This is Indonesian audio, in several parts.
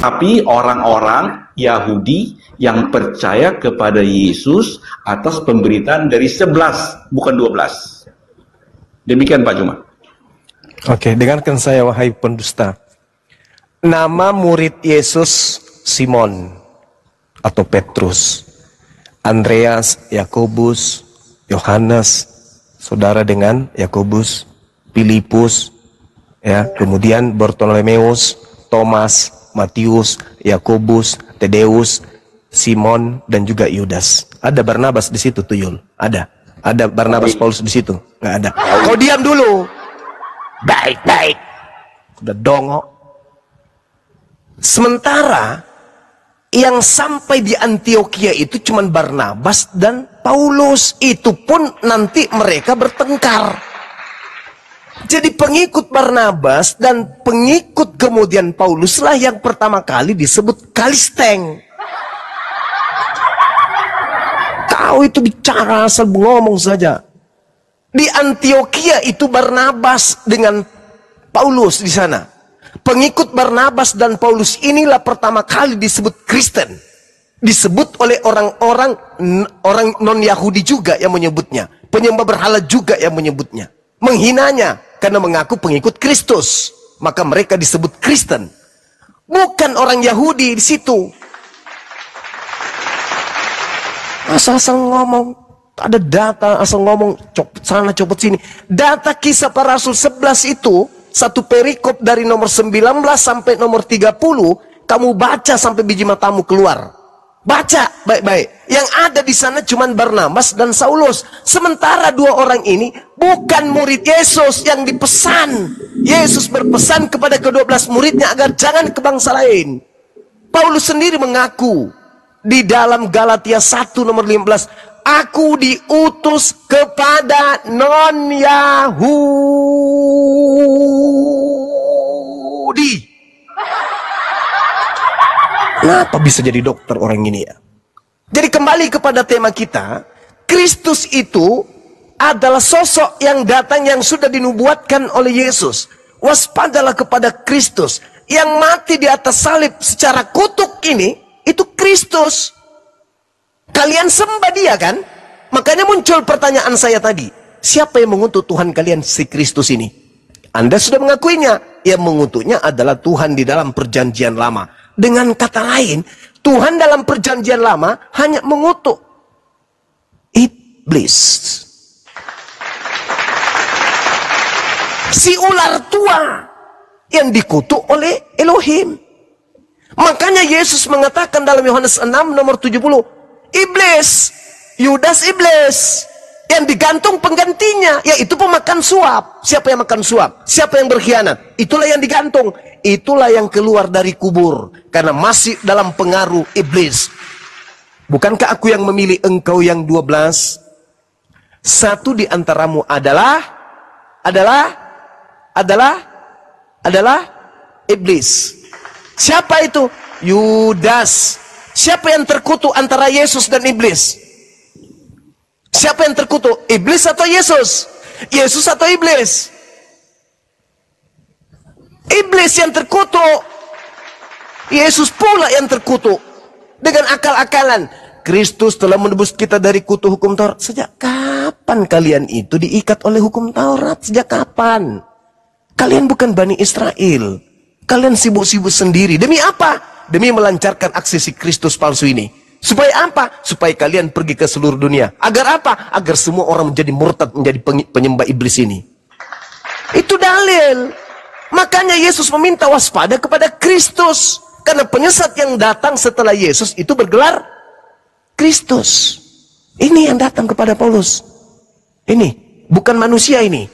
tapi orang-orang Yahudi yang percaya kepada Yesus atas pemberitaan dari 11, bukan 12. Demikian Pak Juma. Oke, dengarkan saya wahai pendusta. Nama murid Yesus Simon atau Petrus, Andreas, Yakobus, Yohanes, saudara dengan Yakobus, Filipus, ya, kemudian Bartolomeus, Thomas, Matius, Yakobus, Tadeus, Simon, dan juga Yudas. Ada Barnabas di situ, Tuyul. Ada Barnabas Paulus di situ. Nggak ada. Kau diam dulu. Baik. Udah dongok. Sementara yang sampai di Antioquia itu cuma Barnabas dan Paulus. Itu pun nanti mereka bertengkar. Jadi pengikut Barnabas dan pengikut kemudian Pauluslah yang pertama kali disebut kalisteng. Kau itu bicara asal ngomong saja. Di Antioquia itu Barnabas dengan Paulus di sana. Pengikut Barnabas dan Paulus inilah pertama kali disebut Kristen. Disebut oleh orang-orang non-Yahudi juga yang menyebutnya. Penyembah berhala juga yang menyebutnya. Menghinanya karena mengaku pengikut Kristus, maka mereka disebut Kristen. Bukan orang Yahudi di situ. Asal-asal ngomong, ada data, asal ngomong, copot sana, copot sini. Data Kisah Para Rasul 11 itu, satu perikop dari nomor 19 sampai nomor 30, kamu baca sampai biji matamu keluar. Baca baik-baik. Yang ada di sana cuma Barnabas dan Saulus. Sementara dua orang ini bukan murid Yesus yang dipesan. Yesus berpesan kepada ke-12 muridnya agar jangan ke bangsa lain. Paulus sendiri mengaku di dalam Galatia 1 nomor 15, aku diutus kepada non-Yahudi. Kenapa bisa jadi dokter orang ini ya? Jadi kembali kepada tema kita, Kristus itu adalah sosok yang datang yang sudah dinubuatkan oleh Yesus. Waspadalah kepada Kristus yang mati di atas salib secara kutuk ini, itu Kristus. Kalian sembah dia kan? Makanya muncul pertanyaan saya tadi, siapa yang mengutuk Tuhan kalian si Kristus ini? Anda sudah mengakuinya. Yang mengutuknya adalah Tuhan di dalam perjanjian lama. Dengan kata lain, Tuhan dalam perjanjian lama hanya mengutuk iblis. Si ular tua yang dikutuk oleh Elohim. Makanya Yesus mengatakan dalam Yohanes 6 nomor 70, iblis, Yudas iblis, yang digantung penggantinya, yaitu pemakan suap. Siapa yang makan suap? Siapa yang berkhianat? Itulah yang digantung. Itulah yang keluar dari kubur. Karena masih dalam pengaruh iblis. Bukankah aku yang memilih engkau yang 12? Satu di antaramu adalah iblis. Siapa itu? Yudas. Siapa yang terkutuk antara Yesus dan iblis? Siapa yang terkutuk? Iblis atau Yesus? Yesus atau iblis? Iblis yang terkutuk. Yesus pula yang terkutuk. Dengan akal-akalan. Kristus telah menebus kita dari kutuk hukum Taurat. Sejak kapan kalian itu diikat oleh hukum Taurat? Sejak kapan? Kalian bukan Bani Israel. Kalian sibuk-sibuk sendiri. Demi apa? Demi melancarkan aksi si Kristus palsu ini. Supaya apa? Supaya kalian pergi ke seluruh dunia. Agar apa? Agar semua orang menjadi murtad, menjadi penyembah iblis ini. Itu dalil. Makanya Yesus meminta waspada kepada Kristus. Karena penyesat yang datang setelah Yesus itu bergelar Kristus. Ini yang datang kepada Paulus. Ini, bukan manusia ini.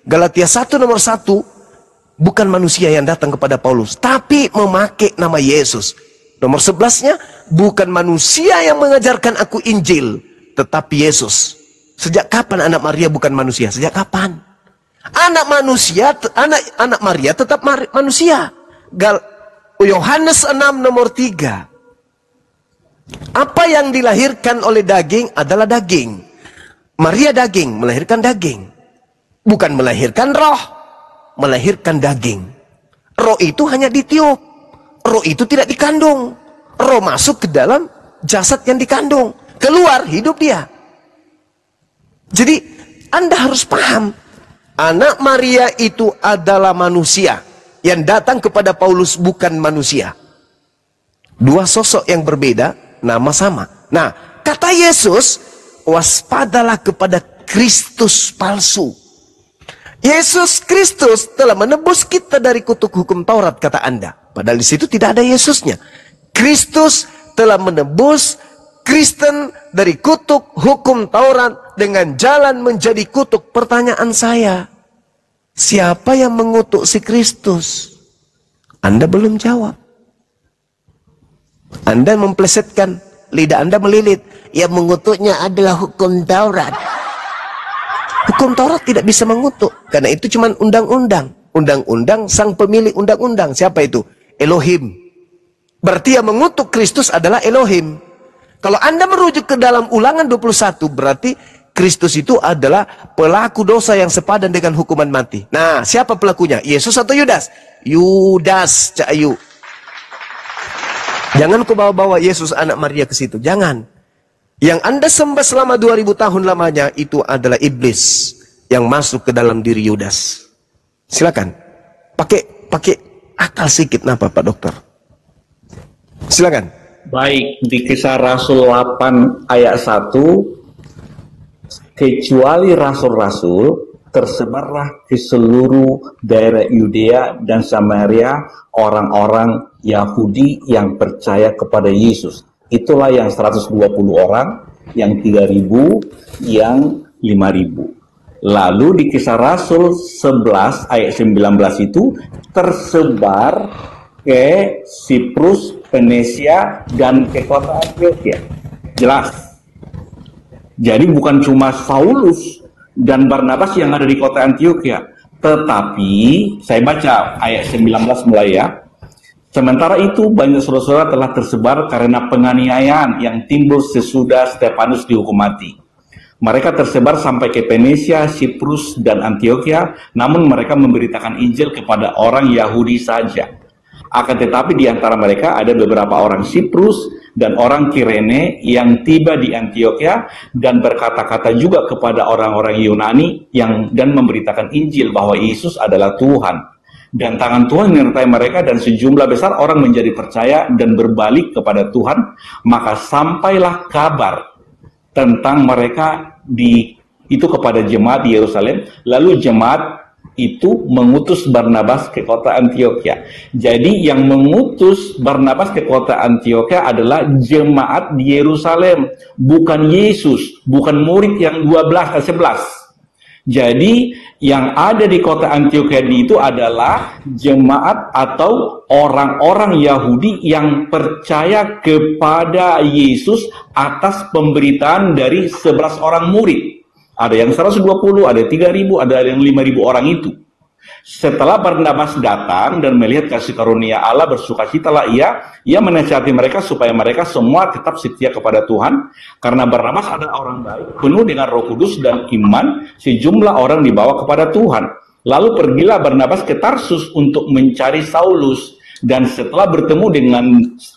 Galatia 1 nomor 1, bukan manusia yang datang kepada Paulus. Tapi memakai nama Yesus. Nomor 11-nya, bukan manusia yang mengajarkan aku Injil, tetapi Yesus. Sejak kapan anak Maria bukan manusia? Sejak kapan? Anak manusia, anak Maria tetap manusia. Yohanes 6 nomor 3. Apa yang dilahirkan oleh daging adalah daging. Maria daging, melahirkan daging. Bukan melahirkan roh, melahirkan daging. Roh itu hanya ditiup. roh itu tidak dikandung. Roh masuk ke dalam jasad yang dikandung. Keluar, hidup dia. Jadi, Anda harus paham. Anak Maria itu adalah manusia. Yang datang kepada Paulus bukan manusia. Dua sosok yang berbeda, nama sama. Nah, kata Yesus, waspadalah kepada Kristus palsu. Yesus Kristus telah menebus kita dari kutuk hukum Taurat, kata Anda. Padahal di situ tidak ada Yesusnya. Kristus telah menebus Kristen dari kutuk hukum Taurat dengan jalan menjadi kutuk. Pertanyaan saya, siapa yang mengutuk si Kristus? Anda belum jawab. Anda memplesetkan, lidah Anda melilit. Yang mengutuknya adalah hukum Taurat. Hukum Taurat tidak bisa mengutuk, karena itu cuma undang-undang. Undang-undang, sang pemilik undang-undang. Siapa itu? Elohim. Berarti yang mengutuk Kristus adalah Elohim. Kalau Anda merujuk ke dalam Ulangan 21, berarti Kristus itu adalah pelaku dosa yang sepadan dengan hukuman mati. Nah, siapa pelakunya? Yesus atau Yudas? Yudas, Cak Ayu. Jangan kau bawa-bawa Yesus anak Maria ke situ. Jangan. Yang Anda sembah selama 2000 tahun lamanya itu adalah iblis yang masuk ke dalam diri Yudas. Silakan. Pakai akal sedikit napa Pak Dokter? Silakan. Baik, di Kisah Rasul 8 ayat 1, kecuali rasul-rasul tersebarlah ke seluruh daerah Yudea dan Samaria orang-orang Yahudi yang percaya kepada Yesus. Itulah yang 120 orang, yang 3.000, yang 5.000. Lalu di Kisah Rasul 11 ayat 19 itu tersebar ke Siprus, Venesia, dan ke kota Antioquia. Jelas. Jadi bukan cuma Saulus dan Barnabas yang ada di kota Antioquia, tetapi saya baca ayat 19 mulai ya. Sementara itu banyak saudara-saudara telah tersebar karena penganiayaan yang timbul sesudah Stefanus dihukum mati. Mereka tersebar sampai ke Venesia, Siprus, dan Antioquia, namun mereka memberitakan Injil kepada orang Yahudi saja. Akan tetapi di antara mereka ada beberapa orang Siprus dan orang Kirene yang tiba di Antioquia dan berkata-kata juga kepada orang-orang Yunani dan memberitakan Injil bahwa Yesus adalah Tuhan. Dan tangan Tuhan menyertai mereka dan sejumlah besar orang menjadi percaya dan berbalik kepada Tuhan. Maka sampailah kabar tentang mereka itu kepada jemaat di Yerusalem. Lalu jemaat itu mengutus Barnabas ke kota Antioquia. Jadi yang mengutus Barnabas ke kota Antioquia adalah jemaat di Yerusalem, bukan Yesus, bukan murid yang 11. Jadi yang ada di kota Antioquia itu adalah jemaat atau orang-orang Yahudi yang percaya kepada Yesus atas pemberitaan dari 11 orang murid. Ada yang 120, ada 3.000, ada yang 5.000 orang itu. Setelah Barnabas datang dan melihat kasih karunia Allah, bersukacitalah ia menasihati mereka supaya mereka semua tetap setia kepada Tuhan. Karena Barnabas adalah orang baik, penuh dengan Roh Kudus dan iman, sejumlah orang dibawa kepada Tuhan. Lalu pergilah Barnabas ke Tarsus untuk mencari Saulus. Dan setelah bertemu dengan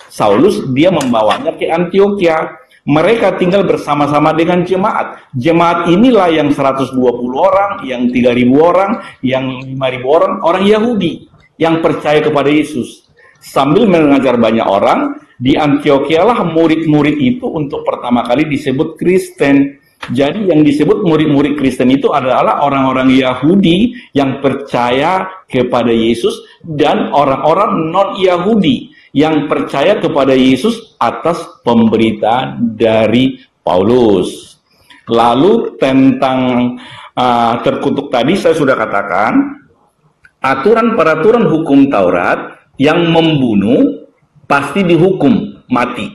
Saulus, dia membawanya ke Antioquia. Mereka tinggal bersama-sama dengan jemaat. Jemaat inilah yang 120 orang, yang 3.000 orang, yang 5.000 orang Yahudi yang percaya kepada Yesus. Sambil mengajar banyak orang, di Antioquia lah murid-murid itu untuk pertama kali disebut Kristen. Jadi yang disebut murid-murid Kristen itu adalah orang-orang Yahudi yang percaya kepada Yesus dan orang-orang non-Yahudi yang percaya kepada Yesus atas pemberitaan dari Paulus. Lalu tentang terkutuk tadi saya sudah katakan, aturan-peraturan hukum Taurat yang membunuh pasti dihukum mati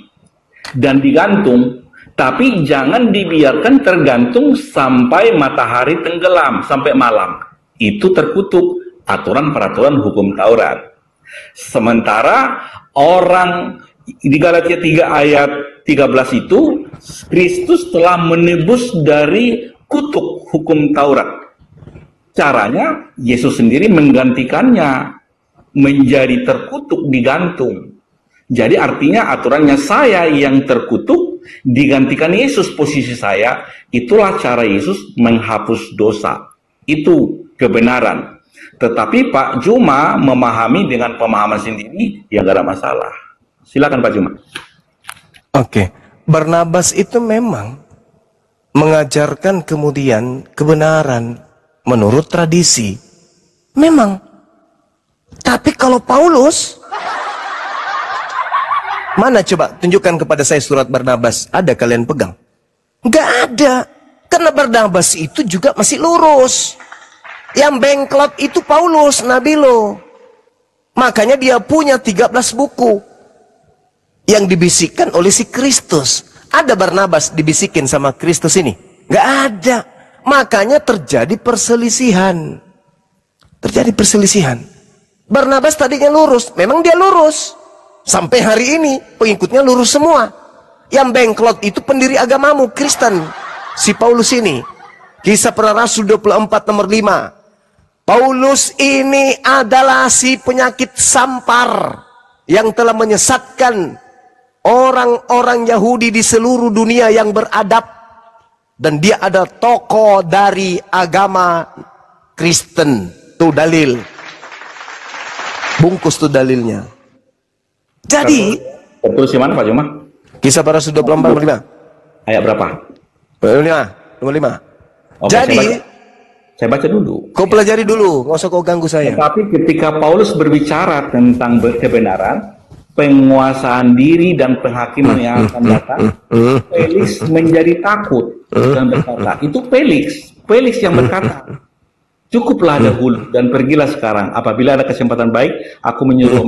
dan digantung, tapi jangan dibiarkan tergantung sampai matahari tenggelam, sampai malam. Itu terkutuk, aturan-peraturan hukum Taurat. Sementara orang di Galatia 3 ayat 13 itu, Kristus telah menebus dari kutuk hukum Taurat. Caranya, Yesus sendiri menggantikannya. menjadi terkutuk digantung. Jadi artinya aturannya saya yang terkutuk digantikan Yesus posisi saya. Itulah cara Yesus menghapus dosa. Itu kebenaran. Tetapi Pak Juma memahami dengan pemahaman sendiri, ya gak ada masalah. Silakan Pak Juma. Oke, Barnabas itu memang mengajarkan kemudian kebenaran menurut tradisi. Memang. Tapi kalau Paulus, mana coba tunjukkan kepada saya surat Barnabas. Ada kalian pegang? Nggak ada. Karena Barnabas itu juga masih lurus. Yang bengklot itu Paulus, Nabilo. Makanya dia punya 13 buku. Yang dibisikkan oleh si Kristus. Ada Barnabas dibisikin sama Kristus ini? Nggak ada. Makanya terjadi perselisihan. Terjadi perselisihan. Barnabas tadinya lurus. Memang dia lurus. Sampai hari ini pengikutnya lurus semua. Yang bengklot itu pendiri agamamu, Kristen. Si Paulus ini. Kisah Para Rasul 24 nomor 5. Paulus ini adalah si penyakit sampar yang telah menyesatkan orang-orang Yahudi di seluruh dunia yang beradab. Dan dia adalah tokoh dari agama Kristen. Tuh dalil. Bungkus tuh dalilnya. Jadi, tertulis di mana Pak Juma? Kisah Para Rasul 24 nomor 5. Ayat berapa? Nomor 5. Oke, Jadi, saya baca dulu. kau pelajari dulu, nggak usah kau ganggu saya. Tetapi ketika Paulus berbicara tentang kebenaran, penguasaan diri dan penghakiman yang akan datang, Felix menjadi takut dan berkata, itu Felix yang berkata, cukuplah dahulu dan pergilah sekarang. Apabila ada kesempatan baik, aku menyuruh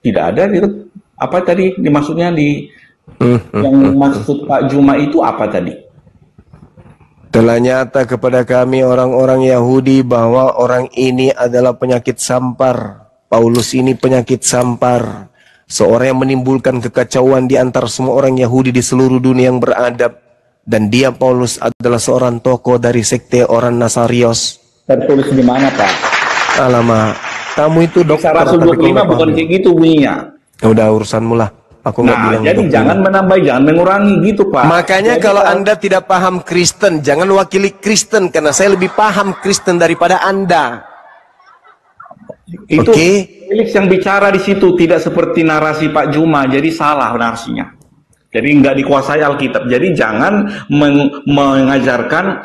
tidak ada gitu. Apa tadi dimaksudnya yang maksud Pak Juma itu apa tadi? Telah nyata kepada kami orang-orang Yahudi bahwa orang ini adalah penyakit sampar. Paulus ini penyakit sampar. Seorang yang menimbulkan kekacauan di antara semua orang Yahudi di seluruh dunia yang beradab. Dan dia, Paulus, adalah seorang tokoh dari sekte orang Nasarios. Tertulis di mana Pak? Alamak, kamu itu dokter. Kisah Rasul 25 bukan kayak gitu bunyinya. Udah urusanmu lah. Aku nggak bilang jadi jangan menambah, jangan mengurangi gitu Pak. Makanya jadi, kalau Anda tidak paham Kristen, jangan wakili Kristen. Karena saya lebih paham Kristen daripada Anda. Itu Felix yang bicara di situ, tidak seperti narasi Pak Juma. Jadi salah narasinya. Jadi nggak dikuasai Alkitab. Jadi jangan mengajarkan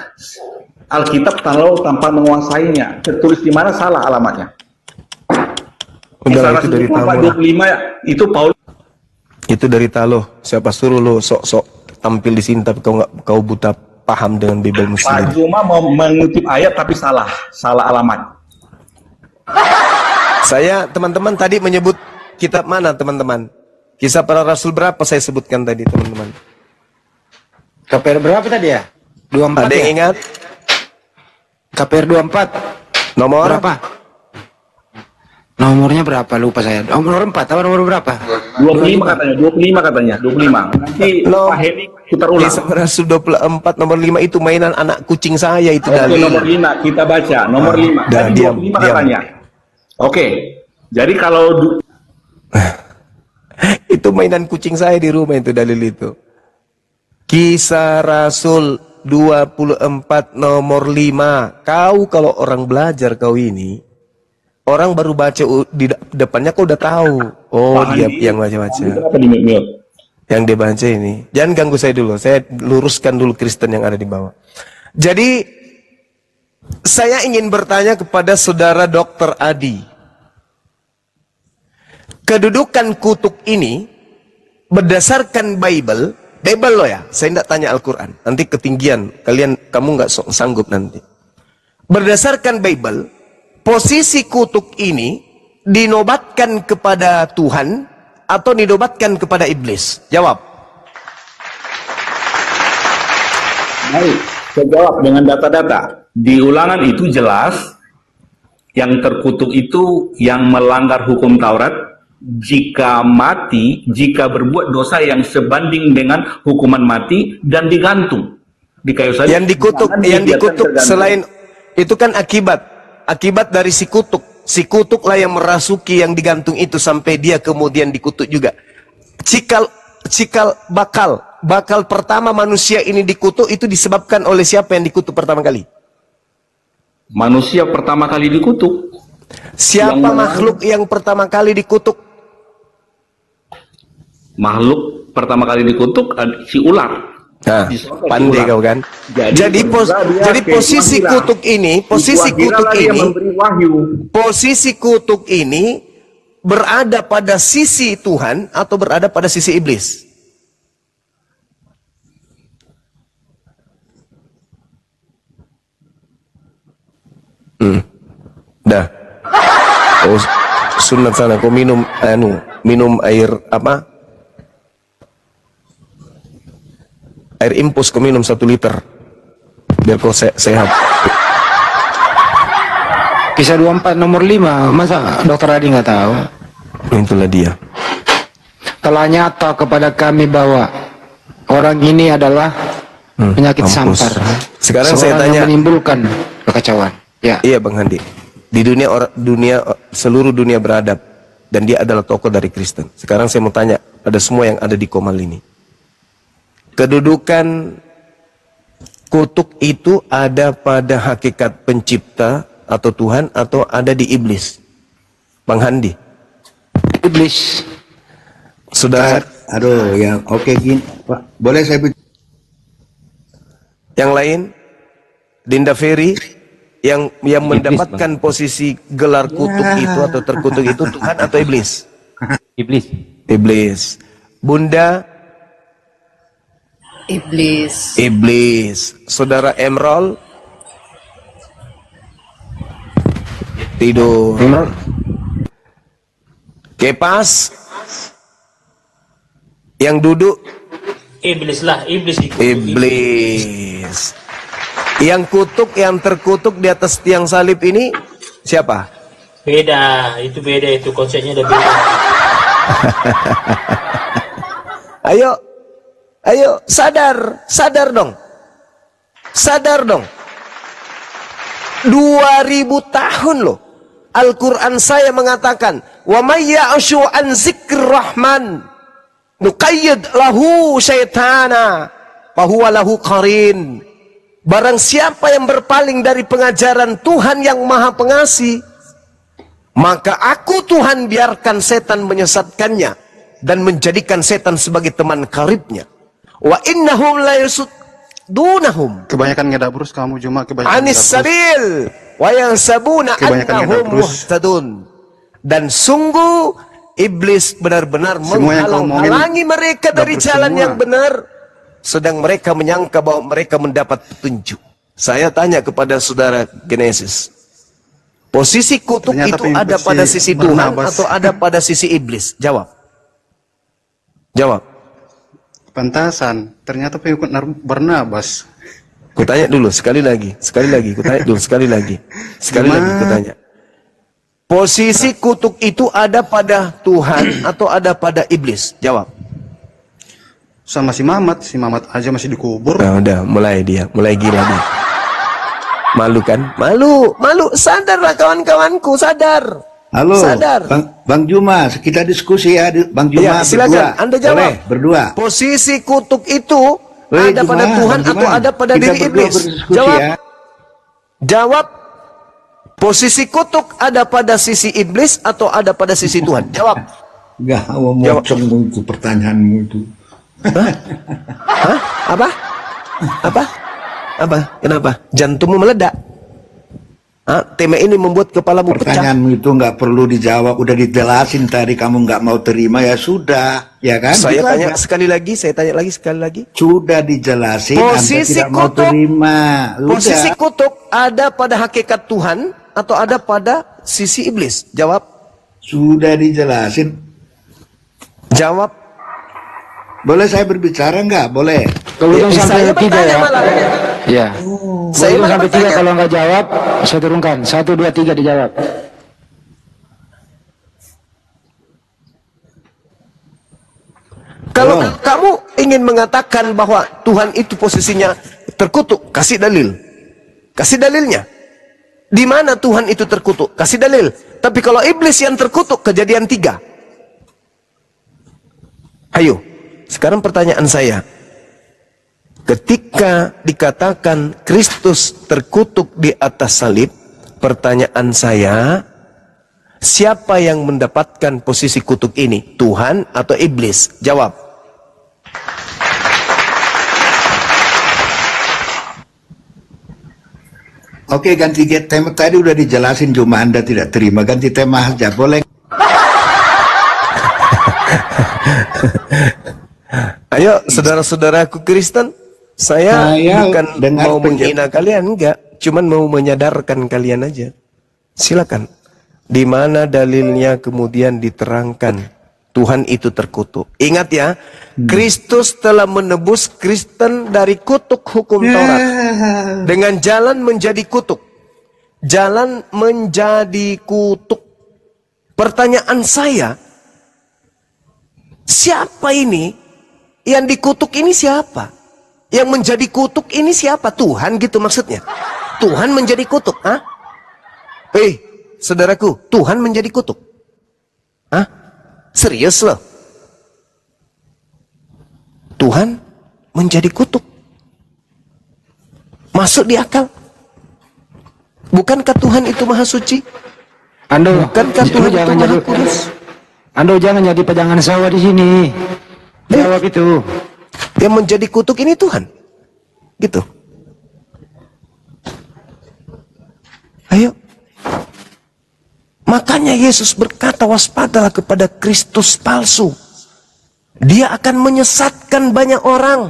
Alkitab tanpa menguasainya. Tertulis di mana salah alamatnya. Udah, itu dari tamu 25 itu Paulus. Itu dari talo. Siapa suruh lo sok-sok tampil di sini tapi kau buta paham dengan Bible Muslim. Pak Juma mau mengutip ayat tapi salah alamat. Saya teman-teman tadi menyebut kitab mana teman-teman? Kisah Para Rasul berapa saya sebutkan tadi teman-teman? KPR berapa tadi ya? 24. Ada yang ingat? KPR 24. Nomor berapa? Nomornya berapa lupa saya. Nomor 4 atau nomor berapa? 25 katanya. 25. Nanti Pak Hedi putar ulang. Kisah Para Rasul 24 nomor 5 itu mainan anak kucing saya itu dari. Nomor 5 kita baca. Nomor 5. Tadi 25 katanya. Oke. Jadi kalau itu mainan kucing saya di rumah itu dalil itu. Kisah Rasul 24 nomor 5. Kau kalau orang belajar kau ini, orang baru baca di depannya kau udah tahu. Oh, dia yang baca-baca. Yang dia baca ini. Jangan ganggu saya dulu. Saya luruskan dulu Kristen yang ada di bawah. Jadi saya ingin bertanya kepada saudara Dr. Adi. Kedudukan kutuk ini berdasarkan Bible loh ya. Saya tidak tanya Al-Quran. Nanti ketinggian. Kamu nggak sanggup nanti. Berdasarkan Bible, posisi kutuk ini dinobatkan kepada Tuhan atau dinobatkan kepada iblis? Jawab. Baik, saya jawab dengan data-data. Di Ulangan itu jelas yang terkutuk itu yang melanggar hukum Taurat. Jika jika berbuat dosa yang sebanding dengan hukuman mati dan digantung di kayu salib. Yang dikutuk selain itu kan akibat dari si kutuk. Si kutuklah yang merasuki yang digantung itu sampai dia kemudian dikutuk juga. Cikal bakal pertama manusia ini dikutuk itu disebabkan oleh siapa yang dikutuk pertama kali? Manusia pertama kali dikutuk. Siapa makhluk yang pertama kali dikutuk? Makhluk pertama kali dikutuk si ular. Nah, pandai kau kan. Jadi posisi kutuk ini, posisi kutuk ini berada pada sisi Tuhan atau berada pada sisi iblis? Dah. Oh, sunat sana kau minum air apa? Air impus kau minum 1 liter biar kau sehat. Kisah 24 nomor 5, masa dokter Adi nggak tahu? Itulah dia. Telah nyata kepada kami bahwa orang ini adalah penyakit sampar. Sekarang saya tanya, yang menimbulkan kekacauan. Ya. Iya Bang Handi. Di seluruh dunia beradab dan dia adalah tokoh dari Kristen. Sekarang saya mau tanya, ada semua yang ada di Komal ini. Kedudukan kutuk itu ada pada hakikat pencipta atau Tuhan atau ada di iblis? Bang Handi. Iblis. Sudah. Aduh, ya oke gini, Pak. Boleh saya Yang lain? Dinda Ferry yang mendapatkan posisi gelar kutuk itu atau terkutuk itu Tuhan atau iblis? Iblis. Iblis. Bunda? Iblis. Iblis. Saudara Emerald? Tidur. Kepas? Yang duduk? Iblis lah, iblis. Iblis. Yang kutuk, yang terkutuk di atas tiang salib ini siapa? Beda, itu beda, itu konsepnya udah beda. Ayo, sadar dong. Sadar dong. 2000 tahun loh. Al-Quran saya mengatakan, wa may ya'shu an zikr rahman nuqayyid lahu syaitana fahuwa lahu qarin. Barang siapa yang berpaling dari pengajaran Tuhan yang Maha Pengasih, maka aku Tuhan biarkan setan menyesatkannya dan menjadikan setan sebagai teman karibnya. Wa innahum la yasuddunahum. Kebanyakan ngedabrus kamu cuma kebanyakan anis sabil wa yansabuna annahum muhtadun. Dan sungguh iblis benar-benar menghalang-halangi mereka dari jalan yang benar, sedang mereka menyangka bahwa mereka mendapat petunjuk. Saya tanya kepada saudara Genesis, posisi kutuk ternyata itu ada pada sisi Tuhan atau ada pada sisi iblis? Jawab. Pantasan, ternyata pengikut Barnabas. Kutanya dulu sekali lagi, sekali lagi kutanya. Posisi kutuk itu ada pada Tuhan atau ada pada iblis? Jawab. Sama si Mamat aja masih dikubur. Nah, udah mulai gila dia. Malu kan? Malu. Sadarlah kawan-kawanku, sadar. Halo, sadar. Bang Juma, kita diskusi ya, Bang Juma. Ya, silakan, Anda jawab. Berdua. Posisi kutuk itu ada pada Tuhan atau ada pada diri iblis? Jawab. Ya. Jawab. Posisi kutuk ada pada sisi iblis atau ada pada sisi Tuhan? Jawab. Enggak, mau mocong itu pertanyaanmu itu. Hah? Apa? Kenapa? Jantungmu meledak? Tema ini membuat kepalamu pecah. Pertanyaanmu itu nggak perlu dijawab, udah dijelasin tadi, kamu nggak mau terima ya sudah, ya kan? Saya tanya sekali lagi. Sudah dijelasin, posisi Anda tidak mau terima. Posisi kutuk ada pada hakikat Tuhan atau ada pada sisi iblis? Jawab. Sudah dijelasin. Jawab. Boleh saya berbicara nggak? Boleh. Kalau sampai 3 ya. Ya. Saya sampai 3, kalau nggak jawab, saya turunkan. 1, 2, 3 dijawab. Kalau kamu ingin mengatakan bahwa Tuhan itu posisinya terkutuk, kasih dalil. Kasih dalilnya. Di mana Tuhan itu terkutuk? Kasih dalil. Tapi kalau iblis yang terkutuk, Kejadian 3. Ayo, sekarang pertanyaan saya. Ketika dikatakan Kristus terkutuk di atas salib, pertanyaan saya, siapa yang mendapatkan posisi kutuk ini? Tuhan atau iblis? Jawab. Oke, ganti tema. Tadi udah dijelasin, cuma Anda tidak terima. Ganti tema aja, boleh? Ayo, saudara-saudaraku Kristen, saya bukan mau menghina kalian, enggak. Cuman mau menyadarkan kalian aja. Silakan. Di mana dalilnya kemudian diterangkan Tuhan itu terkutuk. Ingat ya, Kristus telah menebus Kristen dari kutuk hukum Taurat. Dengan jalan menjadi kutuk. Jalan menjadi kutuk. Pertanyaan saya, siapa ini? Yang dikutuk ini siapa? Yang menjadi kutuk ini siapa? Tuhan gitu maksudnya. Tuhan menjadi kutuk. Hah? Saudaraku, Tuhan menjadi kutuk. Hah? Serius loh. Tuhan menjadi kutuk. Masuk di akal. Bukankah Tuhan itu maha suci? Bukankah Tuhan itu maha kudus? Anda jangan jadi pejangan sawah di sini. Jawab itu. Yang menjadi kutuk ini Tuhan. Gitu. Ayo. Makanya Yesus berkata, waspadalah kepada Kristus palsu. Dia akan menyesatkan banyak orang.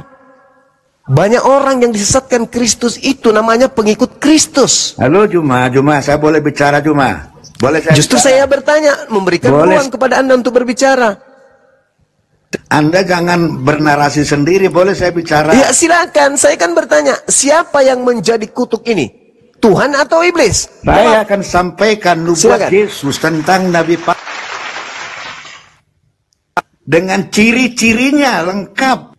Banyak orang yang disesatkan Kristus itu namanya pengikut Kristus. Halo Juma, saya boleh bicara Juma? Boleh saya Justru bicara? saya bertanya, memberikan ruang kepada Anda untuk berbicara. Anda jangan bernarasi sendiri, boleh saya bicara? Ya silakan, saya kan bertanya, siapa yang menjadi kutuk ini? Tuhan atau iblis? Saya akan sampaikan nubuat Yesus tentang Nabi Pak dengan ciri-cirinya lengkap.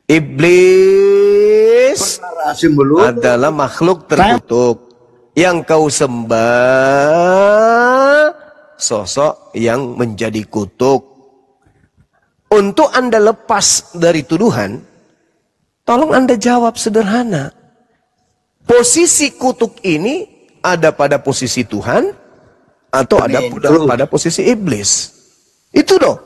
Iblis adalah makhluk terkutuk. Yang kau sembah sosok yang menjadi kutuk. Untuk Anda lepas dari tuduhan, tolong Anda jawab sederhana. Posisi kutuk ini ada pada posisi Tuhan atau ada pada posisi iblis? Itu dong.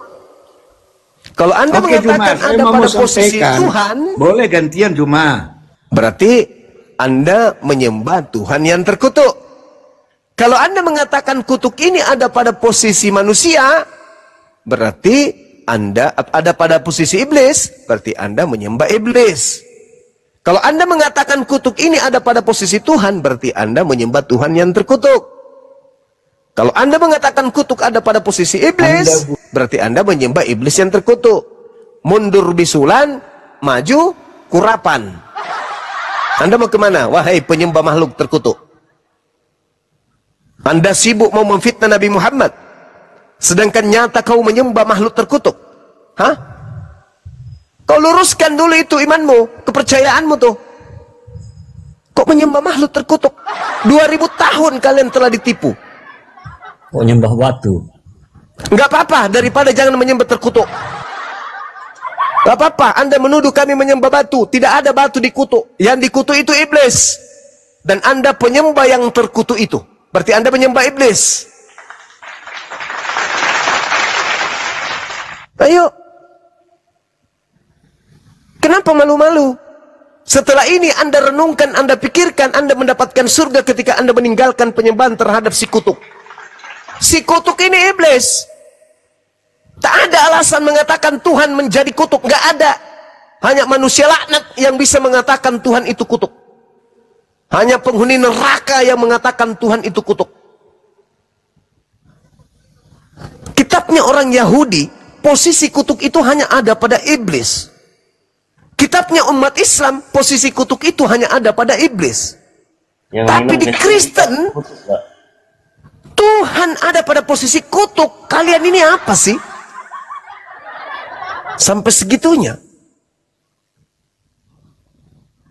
Kalau Anda mengatakan Juma, ada pada posisi Tuhan, boleh gantian Juma. Berarti Anda menyembah Tuhan yang terkutuk. Kalau Anda mengatakan kutuk ini ada pada posisi manusia, berarti Anda ada pada posisi iblis, berarti Anda menyembah iblis. Kalau Anda mengatakan kutuk ini ada pada posisi Tuhan, berarti Anda menyembah Tuhan yang terkutuk. Kalau Anda mengatakan kutuk ada pada posisi iblis, berarti Anda menyembah iblis yang terkutuk. Mundur bisulan, maju kurapan. Anda mau kemana? Wahai penyembah makhluk terkutuk. Anda sibuk mau memfitnah Nabi Muhammad, sedangkan nyata kau menyembah makhluk terkutuk. Hah? Kau luruskan dulu itu imanmu, kepercayaanmu tuh. Kok menyembah makhluk terkutuk? 2000 tahun kalian telah ditipu. Kok nyembah batu? Enggak apa-apa, daripada jangan menyembah terkutuk. Enggak apa-apa, Anda menuduh kami menyembah batu. Tidak ada batu dikutuk. Yang dikutuk itu iblis. Dan Anda penyembah yang terkutuk itu. Berarti Anda menyembah iblis. Ayo. Kenapa malu-malu? Setelah ini Anda renungkan, Anda pikirkan, Anda mendapatkan surga ketika Anda meninggalkan penyembahan terhadap si kutuk. Si kutuk ini iblis. Tak ada alasan mengatakan Tuhan menjadi kutuk. Nggak ada. Hanya manusia laknat yang bisa mengatakan Tuhan itu kutuk. Hanya penghuni neraka yang mengatakan Tuhan itu kutuk. Kitabnya orang Yahudi, posisi kutuk itu hanya ada pada iblis. Kitabnya umat Islam, posisi kutuk itu hanya ada pada iblis. Tapi di Kristen, Tuhan ada pada posisi kutuk. Kalian ini apa sih? Sampai segitunya.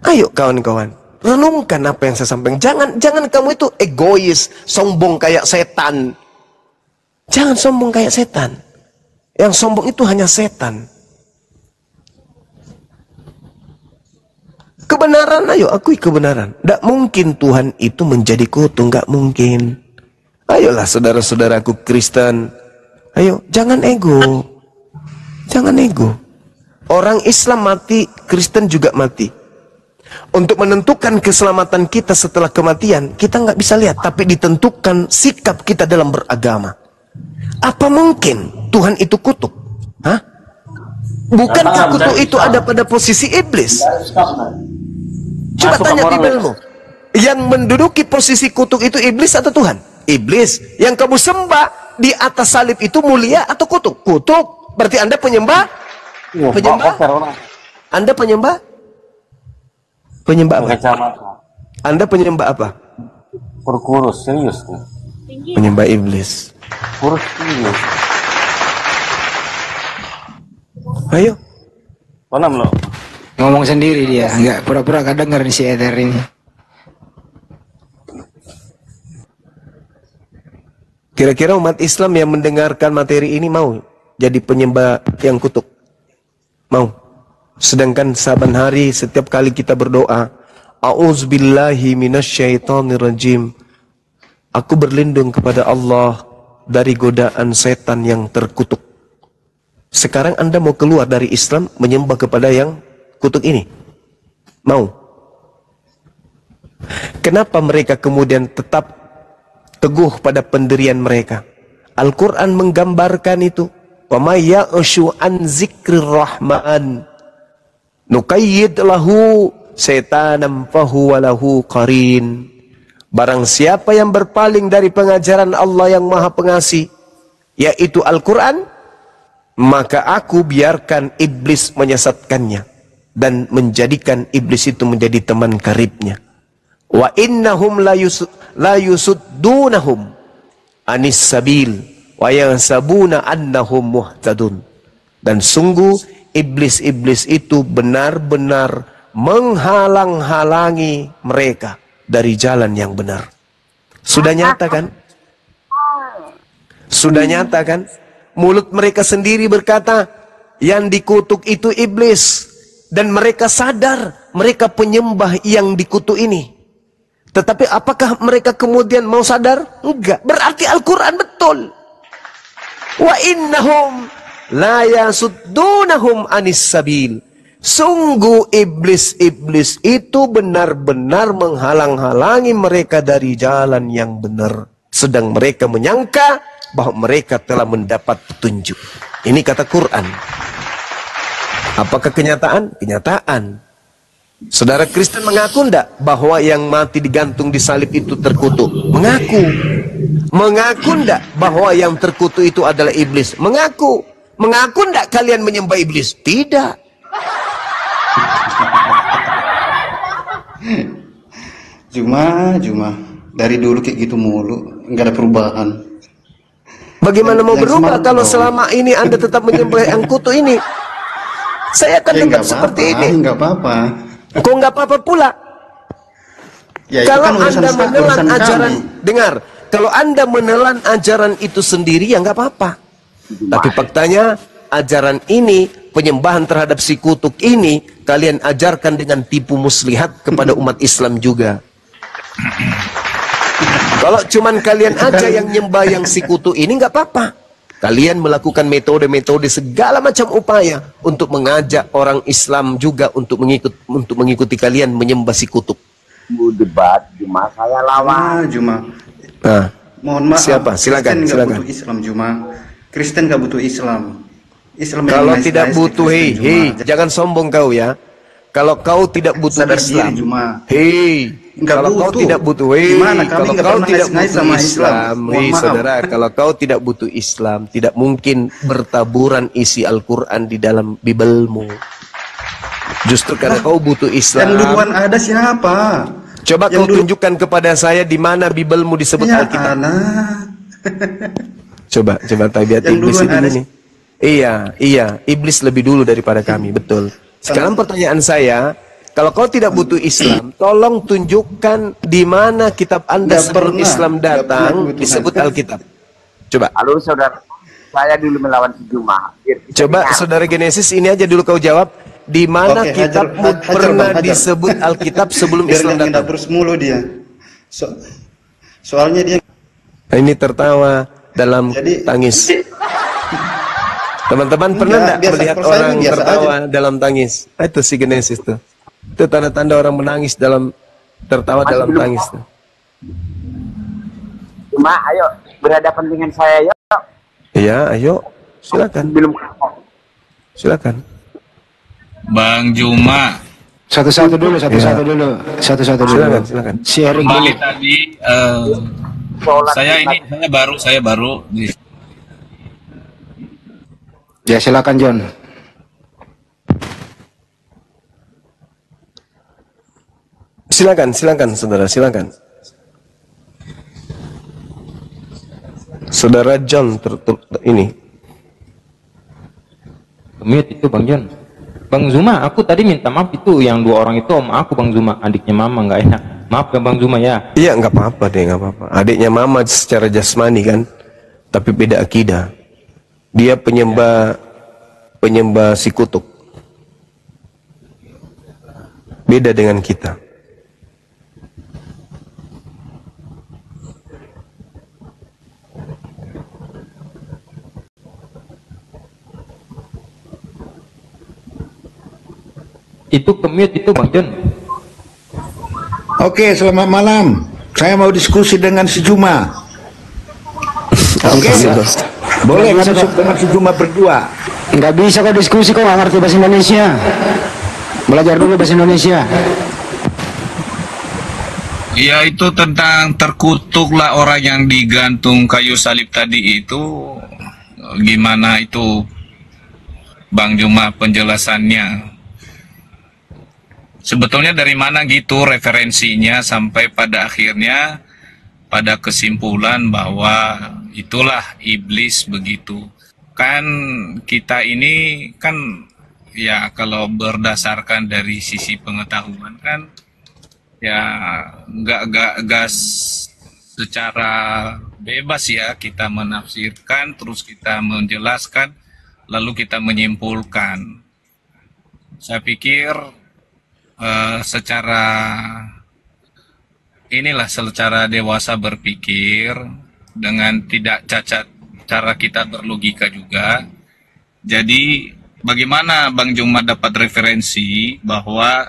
Ayo kawan-kawan, Renungkan apa yang saya sampaikan. Jangan kamu itu egois, sombong kayak setan. Jangan sombong kayak setan. Yang sombong itu hanya setan. Kebenaran, ayo akui kebenaran. Tidak mungkin Tuhan itu menjadi kutu, nggak mungkin. Ayolah saudara-saudaraku Kristen. Ayo, jangan ego. Jangan ego. Orang Islam mati, Kristen juga mati. Untuk menentukan keselamatan kita setelah kematian, kita nggak bisa lihat, tapi ditentukan sikap kita dalam beragama. Apa mungkin Tuhan itu kutuk? Hah? Bukankah kutuk itu ada pada posisi iblis? Coba tanya Bibelmu. Yang menduduki posisi kutuk itu iblis atau Tuhan? Iblis. Yang kamu sembah di atas salib itu mulia atau kutuk? Kutuk. Berarti Anda penyembah? Penyembah? Anda penyembah? Penyembah apa? Anda penyembah apa? Kurus, serius. Penyembah iblis. Kurus, serius. Ayo. Konam lo. Ngomong sendiri dia, enggak pura-pura gak denger si Ether ini. Kira-kira umat Islam yang mendengarkan materi ini mau jadi penyembah yang kutuk? Mau? Sedangkan saban hari setiap kali kita berdoa, A'udzubillahi minasyaitonirrajim. Aku berlindung kepada Allah dari godaan setan yang terkutuk. Sekarang Anda mau keluar dari Islam menyembah kepada yang kutuk ini? Mau? Kenapa mereka kemudian tetap teguh pada pendirian mereka? Al-Quran menggambarkan itu. Wa may ya'shu an zikrir rahman nuqayyid lahu setanam fahuwa lahu qarin. Barang siapa yang berpaling dari pengajaran Allah yang Maha Pengasih, yaitu Al-Quran, maka aku biarkan iblis menyesatkannya dan menjadikan iblis itu menjadi teman karibnya. Wa innahum la yusuddunahum anis sabil wa yansabuna annahum muhtadun. Dan sungguh iblis-iblis itu benar-benar menghalang-halangi mereka dari jalan yang benar. Sudah nyata kan? Sudah nyata kan? Mulut mereka sendiri berkata, yang dikutuk itu iblis. Dan mereka sadar, mereka penyembah yang dikutuk ini. Tetapi apakah mereka kemudian mau sadar? Enggak. Berarti Al-Quran betul. Wa innahum la yasuddunahum anis sabil. Sungguh iblis-iblis itu benar-benar menghalang-halangi mereka dari jalan yang benar. Sedang mereka menyangka bahwa mereka telah mendapat petunjuk. Ini kata Quran. Apakah kenyataan? Kenyataan. Saudara Kristen mengaku enggak bahwa yang mati digantung di salib itu terkutuk? Mengaku. Mengaku enggak bahwa yang terkutuk itu adalah iblis? Mengaku. Mengaku enggak kalian menyembah iblis? Tidak. Cuma dari dulu kayak gitu mulu, nggak ada perubahan. Bagaimana mau berubah kalau selama ini Anda tetap menyembah yang kutu ini? Saya akan tetap seperti ini. Nggak apa-apa. Kok nggak apa-apa pula? Ya, kalau kan Anda menelan ajaran, kami. dengar. Kalau Anda menelan ajaran itu sendiri, ya nggak apa-apa. Tapi faktanya, ajaran ini, penyembahan terhadap si kutuk ini, kalian ajarkan dengan tipu muslihat kepada umat Islam juga. Kalau cuman kalian aja yang nyembah yang si kutu ini, nggak apa-apa. Kalian melakukan metode-metode segala macam upaya untuk mengajak orang Islam juga untuk mengikuti kalian menyembah si kutuk. Debat Juma saya lawan. Juma. Nah, Mohon maaf. siapa? Silakan, silakan. Butuh Islam Juma. Kristen nggak butuh Islam. Islam Kalau yang tidak nice, butuh, Kristen, Juma. jangan sombong kau ya. Kalau kau tidak butuh Sadar Islam, diri, Juma. Kalau kau butuh. tidak butuh, Gimana? Kami kalau nggak kau pernah tidak nice-nice butuh sama Islam, Islam. Mohon maaf. saudara, kalau kau tidak butuh Islam, tidak mungkin bertaburan isi Al-Quran di dalam Bibelmu. Justru karena kau butuh Islam. Yang duluan ada siapa? Coba kau tunjukkan kepada saya di mana Bibelmu disebut Ya, Alkitab. anak. Coba tabiat Yang iblis duluan itu ada ini. Iya, iblis lebih dulu daripada kami, betul. Sekarang pertanyaan saya, Kalau kau tidak butuh Islam, tolong tunjukkan di mana kitab Anda sebelum Islam datang disebut Alkitab. Coba. Halo saudara, saya dulu melawan si Juma. Coba saudara Genesis ini aja dulu kau jawab. Di mana kitabmu pernah disebut Alkitab sebelum Islam datang? Terus mulu dia. Soalnya dia. Ini tertawa dalam tangis. Teman-teman pernah enggak melihat orang tertawa dalam tangis? Itu si Genesis tuh. Itu tanda-tanda orang menangis dalam tertawa dalam tangis tuh. Cuma ayo berhadapan dengan saya yuk. Iya, ayo. Silakan. Silakan. Bang Juma. Satu-satu dulu. Silakan. Si Erik kembali tadi saya baru Ya, silakan John. Silakan saudara, silakan. Saudara John ini. Mute itu Bang John. Bang Zuma, aku tadi minta maaf itu yang 2 orang itu om aku Bang Zuma, adiknya Mama, nggak enak. Maaf ya Bang Zuma ya. Iya, nggak apa-apa deh, nggak apa-apa. Adiknya Mama secara jasmani kan, tapi beda akidah. Dia penyembah si kutuk. Beda dengan kita. Itu kemute itu Bang John. Oke, selamat malam. Saya mau diskusi dengan si Juma. Oke, boleh kan dengan si Juma berdua? Nggak bisa kok diskusi, kok nggak ngerti bahasa Indonesia. Belajar dulu bahasa Indonesia. Ya itu tentang terkutuklah orang yang digantung kayu salib tadi itu. Gimana itu Bang Juma penjelasannya? Sebetulnya dari mana gitu referensinya sampai pada akhirnya pada kesimpulan bahwa itulah iblis begitu. Kan kita ini kan ya kalau berdasarkan dari sisi pengetahuan kan ya nggak secara bebas ya kita menafsirkan terus kita menjelaskan lalu kita menyimpulkan. Saya pikir secara dewasa berpikir dengan tidak cacat cara kita berlogika juga. Jadi bagaimana Bang Juma dapat referensi bahwa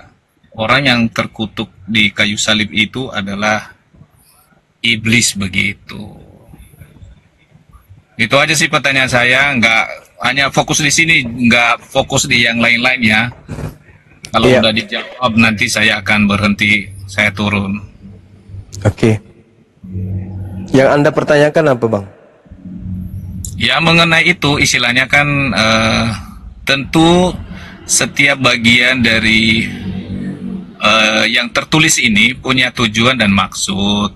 orang yang terkutuk di kayu salib itu adalah iblis begitu? Itu aja sih pertanyaan saya, nggak hanya fokus di sini, nggak fokus di yang lain-lain ya. Kalau udah dijawab nanti saya akan berhenti, saya turun. Oke. Yang Anda pertanyakan apa Bang? Ya mengenai itu istilahnya kan tentu setiap bagian dari yang tertulis ini punya tujuan dan maksud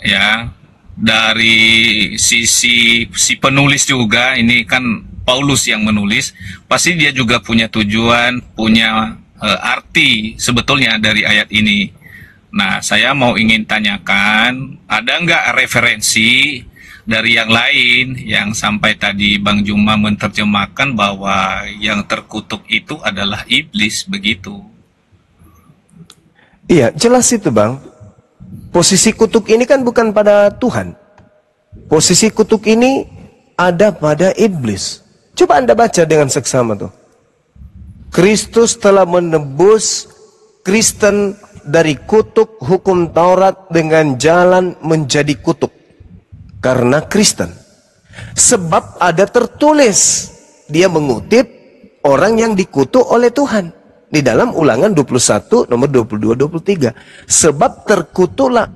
ya. Dari sisi si penulis juga, ini kan Paulus yang menulis, pasti dia juga punya tujuan, punya arti sebetulnya dari ayat ini. Nah, saya mau ingin tanyakan, ada nggak referensi dari yang lain yang sampai tadi Bang Juma menerjemahkan bahwa yang terkutuk itu adalah iblis begitu? Iya, jelas itu Bang. Posisi kutuk ini kan bukan pada Tuhan. Posisi kutuk ini ada pada iblis. Coba Anda baca dengan seksama tuh. Kristus telah menebus Kristen dari kutuk hukum Taurat dengan jalan menjadi kutuk. Karena Kristen. Sebab ada tertulis. Dia mengutip orang yang dikutuk oleh Tuhan. Di dalam Ulangan 21 nomor 22-23. Sebab terkutuklah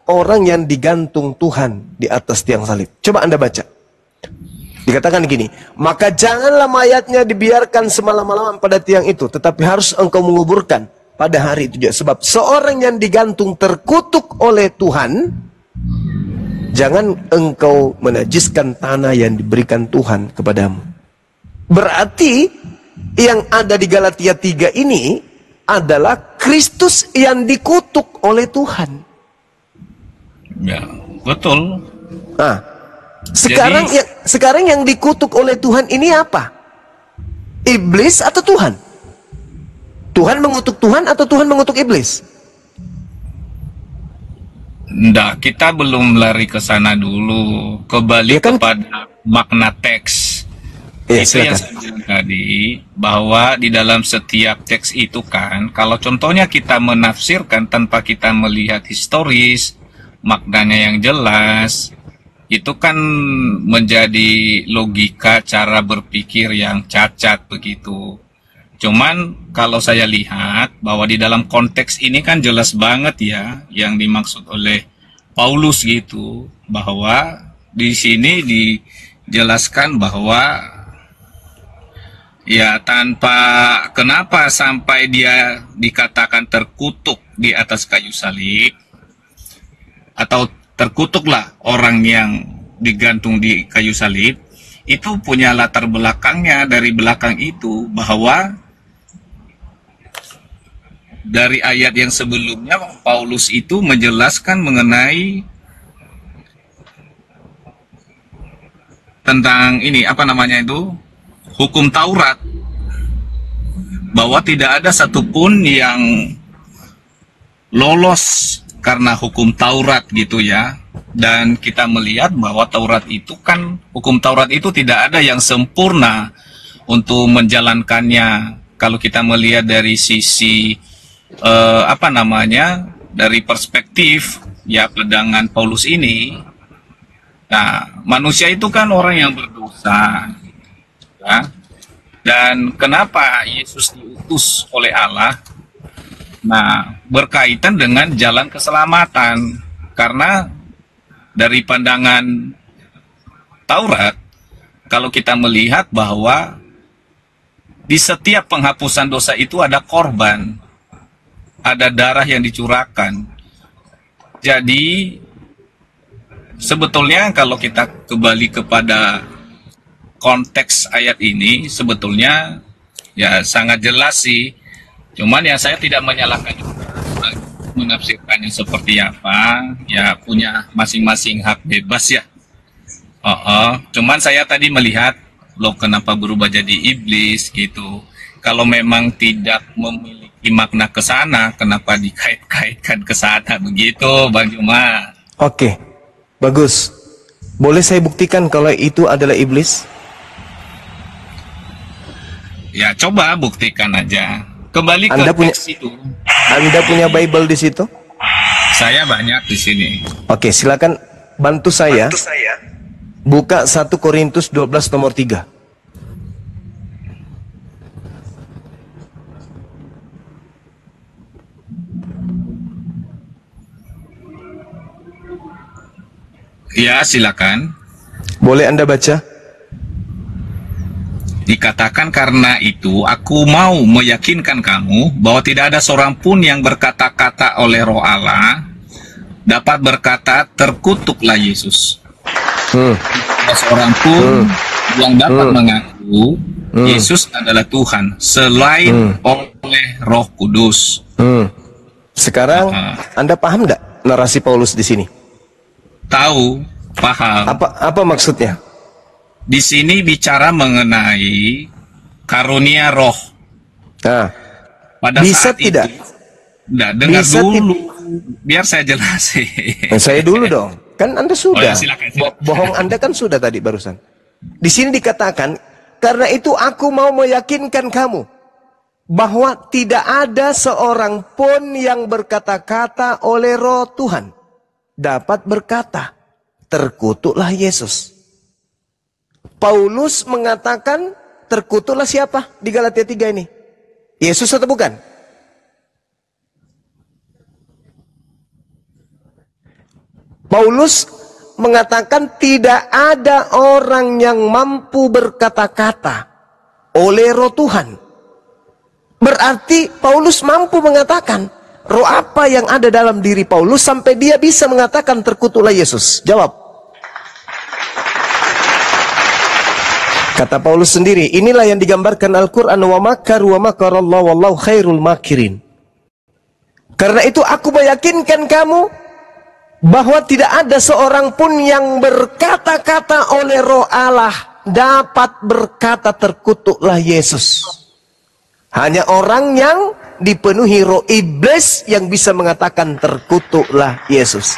orang yang digantung Tuhan di atas tiang salib. Coba Anda baca. Dikatakan gini, maka janganlah mayatnya dibiarkan semalam-malaman pada tiang itu, tetapi harus engkau menguburkan pada hari itu juga. Sebab seorang yang digantung terkutuk oleh Tuhan, jangan engkau menajiskan tanah yang diberikan Tuhan kepadamu. Berarti yang ada di Galatia 3 ini adalah Kristus yang dikutuk oleh Tuhan. Ya, betul. Nah, sekarang yang dikutuk oleh Tuhan ini apa? Iblis atau Tuhan? Tuhan mengutuk Tuhan atau Tuhan mengutuk iblis? Nggak, kita belum lari ke sana dulu. Kembali kepada makna teks. Itu yang saya bilang tadi, bahwa di dalam setiap teks itu kan, kalau contohnya kita menafsirkan tanpa kita melihat historis, maknanya yang jelas, itu kan menjadi logika cara berpikir yang cacat begitu. Cuman kalau saya lihat bahwa di dalam konteks ini kan jelas banget ya yang dimaksud oleh Paulus gitu, bahwa di sini dijelaskan bahwa ya kenapa sampai dia dikatakan terkutuk di atas kayu salib, atau terkutuklah orang yang digantung di kayu salib, itu punya latar belakangnya dari belakang itu, bahwa dari ayat yang sebelumnya Paulus itu menjelaskan mengenai tentang ini apa namanya itu, hukum Taurat, bahwa tidak ada satupun yang lolos karena hukum Taurat gitu ya. Dan kita melihat bahwa Taurat itu kan, hukum Taurat itu tidak ada yang sempurna untuk menjalankannya. Kalau kita melihat dari sisi dari perspektif ya pandangan Paulus ini, nah manusia itu kan orang yang berdosa ya. Dan kenapa Yesus diutus oleh Allah? Nah, berkaitan dengan jalan keselamatan. Karena dari pandangan Taurat, kalau kita melihat bahwa di setiap penghapusan dosa itu ada korban, ada darah yang dicurahkan. Jadi sebetulnya kalau kita kembali kepada konteks ayat ini, sebetulnya ya sangat jelas sih. Cuman ya saya tidak menyalahkan juga, menafsirkannya seperti apa, ya punya masing-masing hak bebas ya. Cuman saya tadi melihat, loh kenapa berubah jadi iblis gitu. Kalau memang tidak memiliki makna ke sana, kenapa dikait-kaitkan ke sana begitu, Bang Juma? Oke, bagus. Boleh saya buktikan kalau itu adalah iblis? Ya coba buktikan aja. Kembali ke teks itu. Anda punya Bible di situ? Saya banyak di sini. Oke, silakan bantu saya. Buka 1 Korintus 12 nomor 3. Ya, silakan. Boleh Anda baca? Dikatakan, karena itu aku mau meyakinkan kamu bahwa tidak ada seorang pun yang berkata-kata oleh Roh Allah dapat berkata terkutuklah Yesus. Tidak ada seorang pun yang dapat mengaku Yesus adalah Tuhan selain oleh Roh Kudus. Sekarang Anda paham nggak narasi Paulus di sini? Tahu, paham. Apa maksudnya? Di sini bicara mengenai karunia roh. Nah, pada bisa saat tidak? Dengar dulu, biar saya jelasin. Saya dulu dong. Kan Anda sudah. Oh, ya, silakan. Bohong Anda kan sudah tadi barusan. Di sini dikatakan, karena itu aku mau meyakinkan kamu bahwa tidak ada seorang pun yang berkata-kata oleh Roh Tuhan dapat berkata, terkutuklah Yesus. Paulus mengatakan terkutuklah siapa di Galatia 3 ini? Yesus atau bukan? Paulus mengatakan tidak ada orang yang mampu berkata-kata oleh Roh Tuhan. Berarti Paulus mampu mengatakan roh apa yang ada dalam diri Paulus sampai dia bisa mengatakan terkutuklah Yesus? Jawab. Kata Paulus sendiri, inilah yang digambarkan Al-Quran, wa makaru wa makarallahu wallahu khairul makirin. Karena itu aku meyakinkan kamu bahwa tidak ada seorang pun yang berkata-kata oleh roh Allah dapat berkata terkutuklah Yesus. Hanya orang yang dipenuhi roh iblis yang bisa mengatakan terkutuklah Yesus.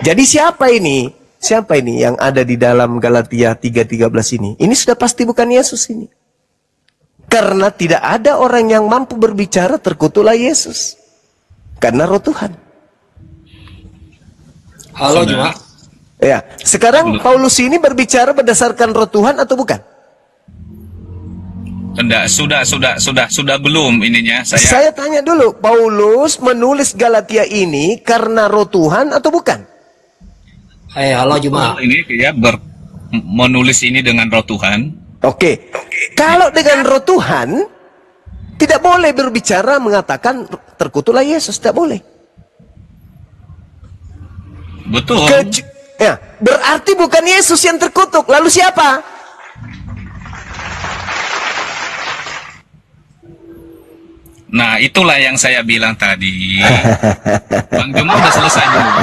Jadi siapa ini? Siapa ini yang ada di dalam Galatia 3:13 ini? Ini sudah pasti bukan Yesus ini. Karena tidak ada orang yang mampu berbicara terkutuklah Yesus. Karena roh Tuhan. Halo Juma. Ya, sekarang Paulus ini berbicara berdasarkan roh Tuhan atau bukan? Enggak, sudah belum ininya. Saya tanya dulu, Paulus menulis Galatia ini karena roh Tuhan atau bukan? Halo Juma. Ini dia menulis ini dengan roh Tuhan. Oke. Kalau dengan roh Tuhan tidak boleh berbicara mengatakan terkutuklah Yesus, tidak boleh. Betul. Ya, berarti bukan Yesus yang terkutuk. Lalu siapa? Nah, itulah yang saya bilang tadi. Bang Juma udah selesai belum?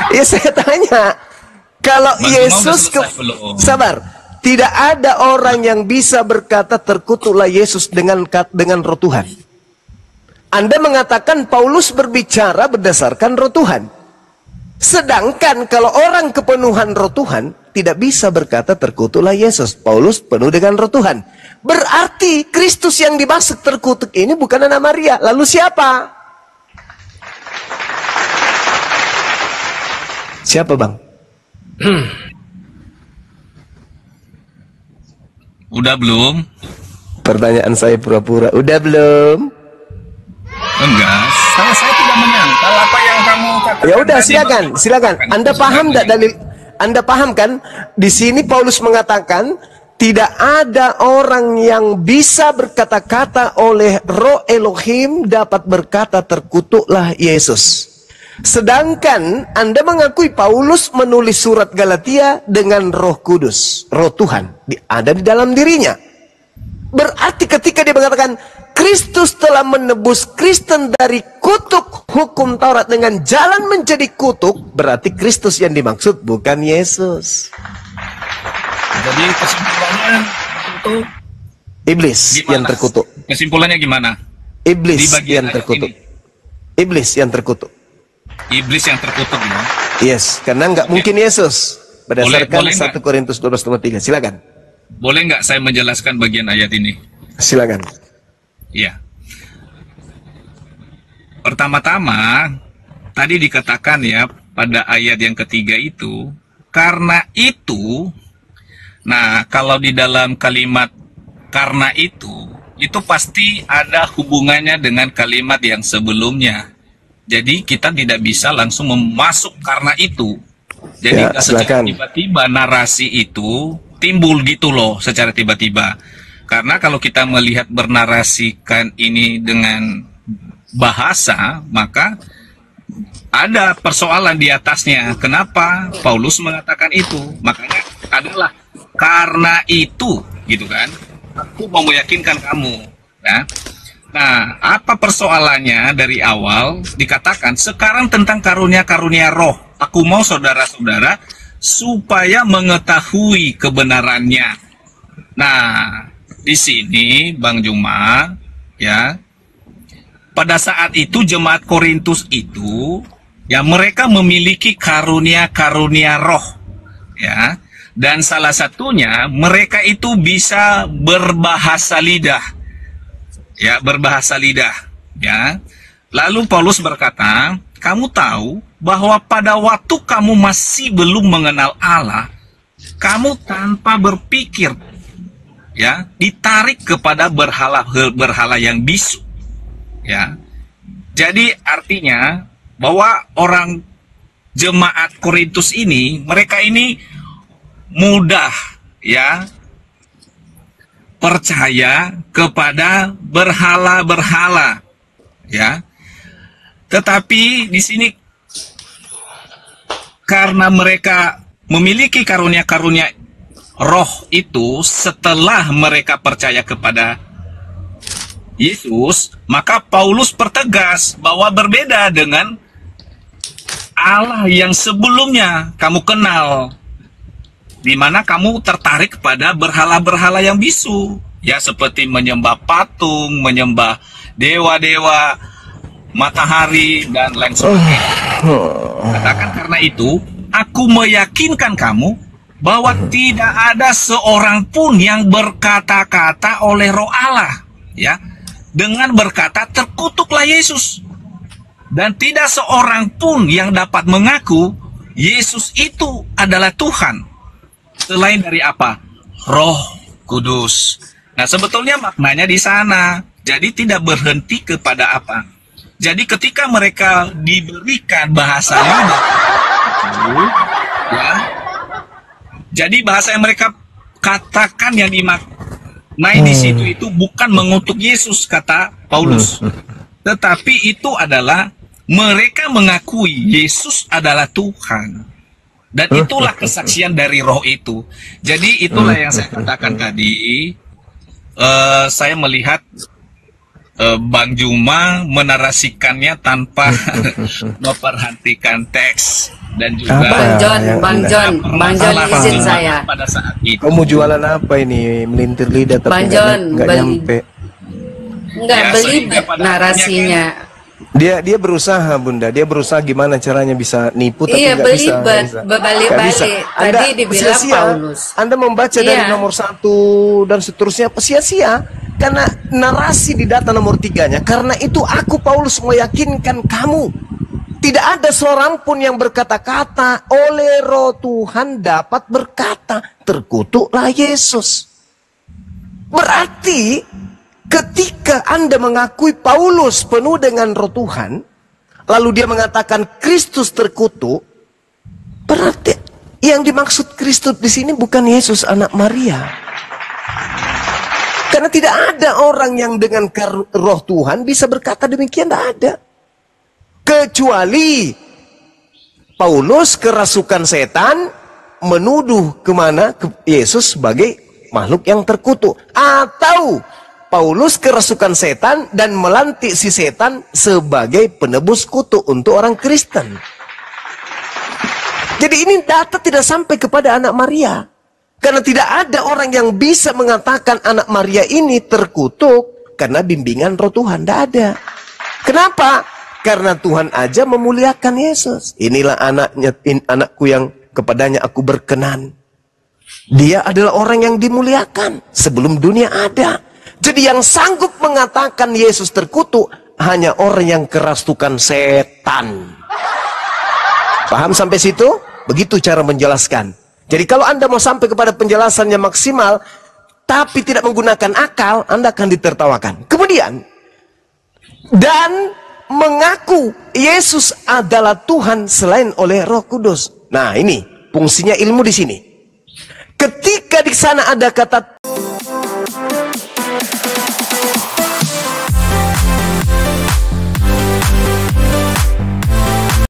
Ya, saya tanya. Kalau Bang Yesus sabar, tidak ada orang yang bisa berkata terkutuklah Yesus dengan roh Tuhan. Anda mengatakan Paulus berbicara berdasarkan roh Tuhan. Sedangkan kalau orang kepenuhan roh Tuhan tidak bisa berkata terkutuklah Yesus. Paulus penuh dengan roh Tuhan. Berarti Kristus yang dimaksud terkutuk ini bukan Anak Maria. Lalu siapa? Siapa, Bang? Udah belum? Pertanyaan saya pura-pura. Udah belum? Enggak. Saya tidak menyangkal apa yang kamu katakan. Ya udah, silakan. Anda paham enggak dalil? Anda paham kan? Di sini Paulus mengatakan tidak ada orang yang bisa berkata-kata oleh roh Elohim dapat berkata terkutuklah Yesus. Sedangkan Anda mengakui Paulus menulis surat Galatia dengan roh kudus. Roh Tuhan ada di dalam dirinya. Berarti ketika dia mengatakan Kristus telah menebus Kristen dari kutuk hukum Taurat dengan jalan menjadi kutuk, berarti Kristus yang dimaksud bukan Yesus. Jadi kesimpulannya itu iblis gimana? Yang terkutuk. Kesimpulannya gimana? Iblis yang terkutuk. Iblis yang terkutuk. Iblis yang terkutuk, ya? Yes, karena nggak mungkin Yesus. Berdasarkan 1 Korintus 12:3. Silakan. Boleh nggak saya menjelaskan bagian ayat ini? Silakan. Iya. Pertama-tama tadi dikatakan ya pada ayat yang ketiga itu, karena itu. Nah, kalau di dalam kalimat karena itu pasti ada hubungannya dengan kalimat yang sebelumnya. Jadi kita tidak bisa langsung memasuk karena itu. Jadi ya, secara tiba-tiba narasi itu timbul gitu loh secara tiba-tiba. Karena kalau kita melihat bernarasikan ini dengan bahasa, maka ada persoalan di atasnya. Kenapa Paulus mengatakan itu? Makanya adalah karena itu, gitu kan? Aku mau meyakinkan kamu. Nah, apa persoalannya dari awal dikatakan sekarang tentang karunia-karunia roh. Aku mau saudara-saudara supaya mengetahui kebenarannya. Nah, di sini Bang Juma, ya, pada saat itu jemaat Korintus itu, ya mereka memiliki karunia-karunia roh, ya, dan salah satunya mereka itu bisa berbahasa lidah, ya, berbahasa lidah, ya. Lalu Paulus berkata, kamu tahu bahwa pada waktu kamu masih belum mengenal Allah, kamu tanpa berpikir, ya, ditarik kepada berhala yang bisu, ya. Jadi artinya bahwa orang jemaat Korintus ini, mereka ini mudah, ya, percaya kepada berhala-berhala, ya. Tetapi di sini karena mereka memiliki karunia-karunia roh itu setelah mereka percaya kepada Yesus, maka Paulus pertegas bahwa berbeda dengan Allah yang sebelumnya kamu kenal, di mana kamu tertarik kepada berhala-berhala yang bisu, ya, seperti menyembah patung, menyembah dewa-dewa, matahari, dan lain sebagainya. Katakan karena itu, aku meyakinkan kamu bahwa tidak ada seorang pun yang berkata-kata oleh Roh Allah, ya, dengan berkata terkutuklah Yesus. Dan tidak seorang pun yang dapat mengaku Yesus itu adalah Tuhan selain dari apa? Roh Kudus. Nah, sebetulnya maknanya di sana. Jadi tidak berhenti kepada apa? Jadi ketika mereka diberikan bahasa Yuda, ya, jadi bahasa yang mereka katakan yang dimaknai di situ itu bukan mengutuk Yesus, kata Paulus, tetapi itu adalah mereka mengakui Yesus adalah Tuhan. Dan itulah kesaksian dari roh itu. Jadi itulah yang saya katakan tadi. Saya melihat Bang Juma menarasikannya tanpa memperhatikan teks. Dan juga Bang John izin saya. Pada saat itu. Kamu jualan apa ini? Melintir lidah tapi nggak nyampe. Nggak belibet narasinya. Dia berusaha, Bunda. Dia berusaha gimana caranya bisa nipu tapi iya, nggak bisa. Berbalik-balik. Tadi dibilang Paulus. Anda membaca dari nomor 1 dan seterusnya sia-sia karena narasi di data nomor 3-nya. Karena itu aku Paulus meyakinkan kamu, tidak ada seorang pun yang berkata-kata oleh Roh Tuhan dapat berkata terkutuklah Yesus. Berarti ketika Anda mengakui Paulus penuh dengan Roh Tuhan, lalu dia mengatakan Kristus terkutuk, berarti yang dimaksud Kristus di sini bukan Yesus anak Maria. Karena tidak ada orang yang dengan Roh Tuhan bisa berkata demikian, tidak ada. Kecuali Paulus kerasukan setan menuduh kemana? Ke Yesus sebagai makhluk yang terkutuk. Atau Paulus kerasukan setan dan melantik si setan sebagai penebus kutuk untuk orang Kristen. Jadi ini data tidak sampai kepada anak Maria. Karena tidak ada orang yang bisa mengatakan anak Maria ini terkutuk karena bimbingan Roh Tuhan. Tidak ada. Kenapa? Karena Tuhan aja memuliakan Yesus. Inilah anakku yang kepadanya aku berkenan. Dia adalah orang yang dimuliakan sebelum dunia ada. Jadi yang sanggup mengatakan Yesus terkutuk hanya orang yang kerasukan setan. Paham sampai situ? Begitu cara menjelaskan. Jadi kalau Anda mau sampai kepada penjelasannya maksimal, tapi tidak menggunakan akal, Anda akan ditertawakan. Kemudian, dan mengaku Yesus adalah Tuhan selain oleh Roh Kudus. Nah ini fungsinya ilmu di sini. Ketika di sana ada kata